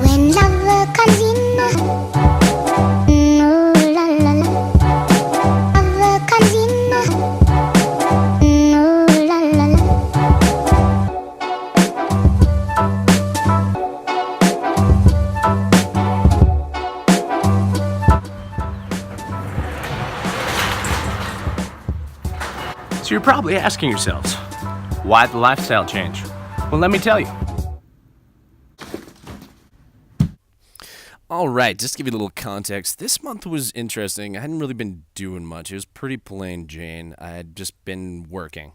When love comes in, ooh la la la. Love comes in, ooh la la la. So you're probably asking yourselves, why the lifestyle change? Well, let me tell you. All right, just to give you a little context, this month was interesting. I hadn't really been doing much. It was pretty plain Jane. I had just been working,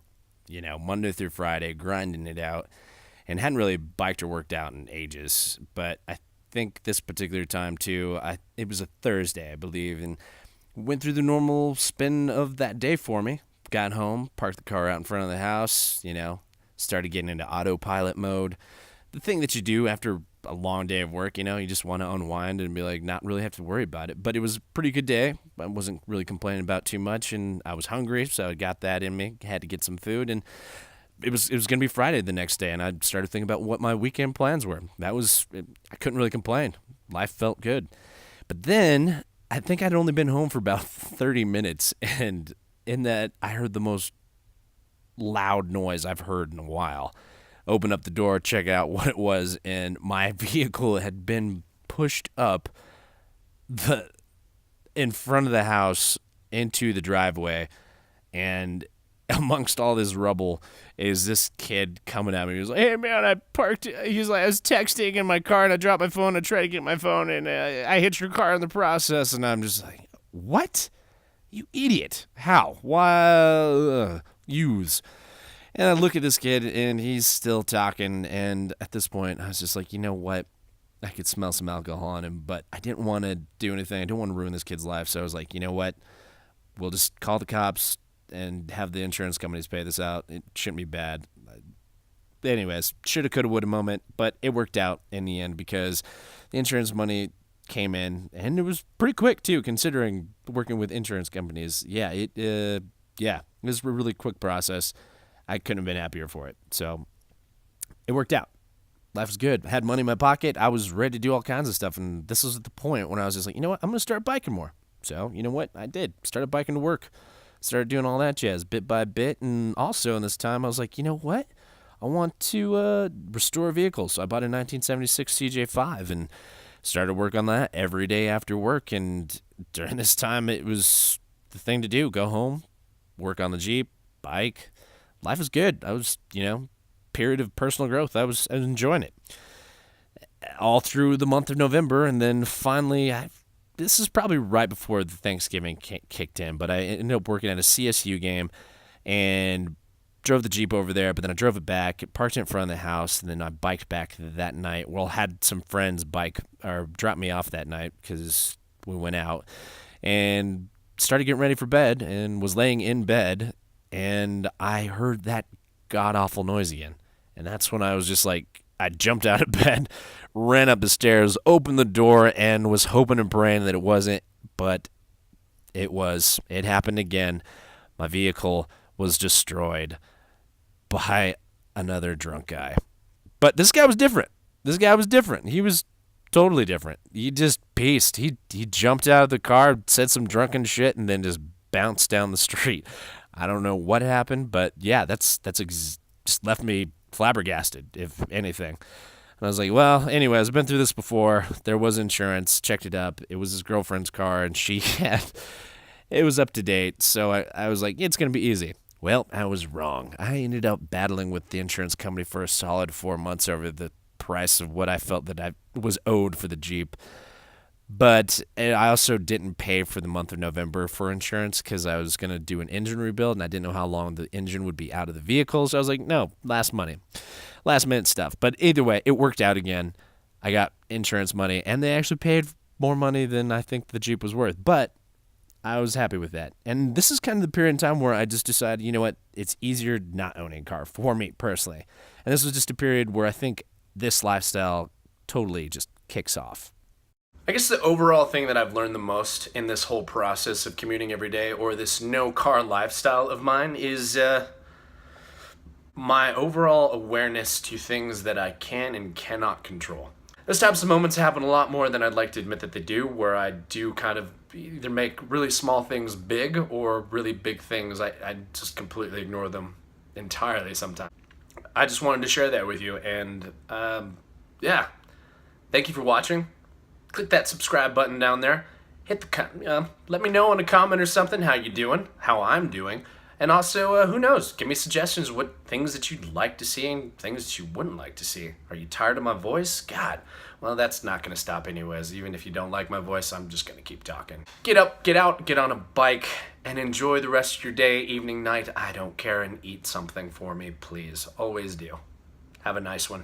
Monday through Friday, grinding it out, and hadn't really biked or worked out in ages. But I think this particular time, too, it was a Thursday, I believe, and went through the normal spin of that day for me. Got home, parked the car out in front of the house, started getting into autopilot mode. The thing that you do after a long day of work, you just want to unwind and be like, not really have to worry about it. But it was a pretty good day. I wasn't really complaining about too much, and I was hungry, so I got that in me. Had to get some food, and it was going to be Friday the next day, and I started thinking about what my weekend plans were. I couldn't really complain. Life felt good. But then I think I'd only been home for about 30 minutes, and in that I heard the most loud noise I've heard in a while. Open up the door, check out what it was, and my vehicle had been pushed up in front of the house into the driveway, and amongst all this rubble is this kid coming at me. He was like, "Hey man, I parked." He's like, "I was texting in my car and I dropped my phone. I tried to get my phone and I hit your car in the process." And I'm just like, "What? You idiot! How? Why? Use?" And I look at this kid, and he's still talking, and at this point, I was just like, you know what? I could smell some alcohol on him, but I didn't want to do anything. I didn't want to ruin this kid's life, so I was like, you know what? We'll just call the cops and have the insurance companies pay this out. It shouldn't be bad. Anyways, shoulda, coulda, woulda moment, but it worked out in the end because the insurance money came in, and it was pretty quick, too, considering working with insurance companies. Yeah, it was a really quick process. I couldn't have been happier for it. So it worked out. Life was good. I had money in my pocket. I was ready to do all kinds of stuff. And this was at the point when I was just like, you know what? I'm going to start biking more. So you know what? I did. Started biking to work. Started doing all that jazz bit by bit. And also in this time, I was like, you know what? I want to restore vehicles. So I bought a 1976 CJ5 and started work on that every day after work. And during this time, it was the thing to do. Go home, work on the Jeep, bike. Life was good. I was, period of personal growth. I was enjoying it all through the month of November. And then finally, this is probably right before the Thanksgiving kicked in, but I ended up working at a CSU game and drove the Jeep over there, but then I drove it back, parked it in front of the house, and then I biked back that night. Well, had some friends drop me off that night because we went out and started getting ready for bed and was laying in bed. And I heard that god-awful noise again. And that's when I was just like, I jumped out of bed, ran up the stairs, opened the door, and was hoping and praying that it wasn't. But it was. It happened again. My vehicle was destroyed by another drunk guy. But this guy was different. He was totally different. He just paced. He jumped out of the car, said some drunken shit, and then just bounced down the street. I don't know what happened, but yeah, that's just left me flabbergasted, if anything. And I was like, well, anyways, I've been through this before. There was insurance, checked it up. It was his girlfriend's car, and it was up to date. So I was like, it's going to be easy. Well, I was wrong. I ended up battling with the insurance company for a solid 4 months over the price of what I felt that I was owed for the Jeep. But I also didn't pay for the month of November for insurance because I was going to do an engine rebuild, and I didn't know how long the engine would be out of the vehicle. So I was like, no, last minute stuff. But either way, it worked out again. I got insurance money, and they actually paid more money than I think the Jeep was worth. But I was happy with that. And this is kind of the period in time where I just decided, you know what, it's easier not owning a car for me personally. And this was just a period where I think this lifestyle totally just kicks off. I guess the overall thing that I've learned the most in this whole process of commuting every day, or this no car lifestyle of mine, is my overall awareness to things that I can and cannot control. Those types of moments happen a lot more than I'd like to admit that they do, where I do kind of either make really small things big or really big things, I just completely ignore them entirely sometimes. I just wanted to share that with you, and yeah, thank you for watching. Click that subscribe button down there. Hit the let me know in a comment or something how you doing, how I'm doing, and also who knows? Give me suggestions what things that you'd like to see and things that you wouldn't like to see. Are you tired of my voice? God, well that's not gonna stop anyways. Even if you don't like my voice, I'm just gonna keep talking. Get up, get out, get on a bike, and enjoy the rest of your day, evening, night. I don't care, and eat something for me, please. Always do. Have a nice one.